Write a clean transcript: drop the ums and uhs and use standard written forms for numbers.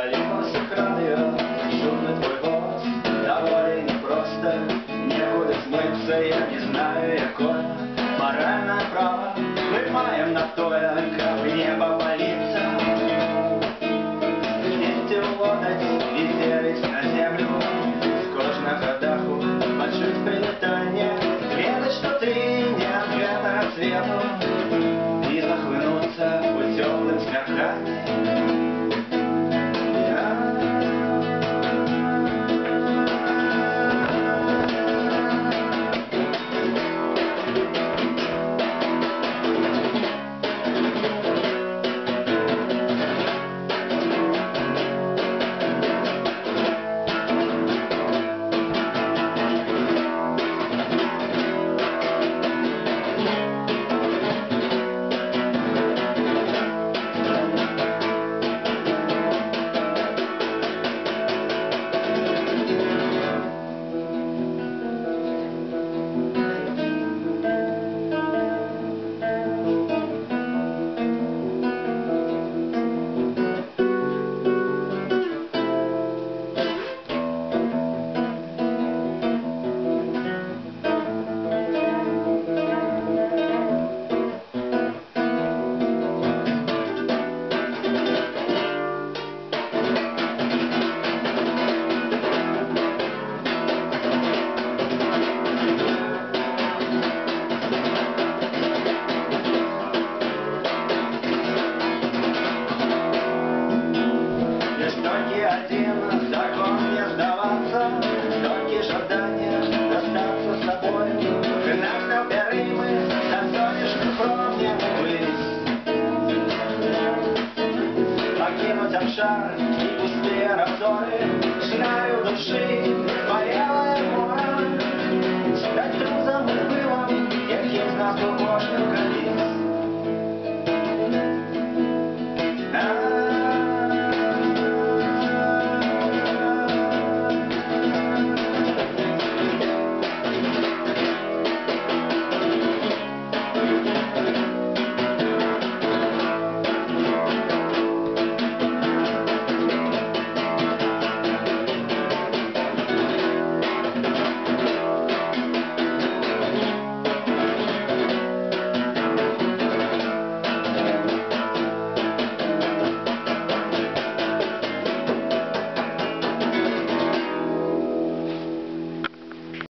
колесах радио, шумный твой голос, довольно непросто, некуда смыться, я не знаю, якое моральное право мы маем на то, как в небо молиться. Вместе улодать, лететь на землю, скоро на ходаху, больших прилетания, ведать, что ты не ответ на рассвету, и захлынуться у теплым смерканием. Один закон не сдаваться, только жадание расстаться с тобой. Наш неубираемый, до солнечных промнев ввысь. Покинуть обшар и пустые разоры, знаю души.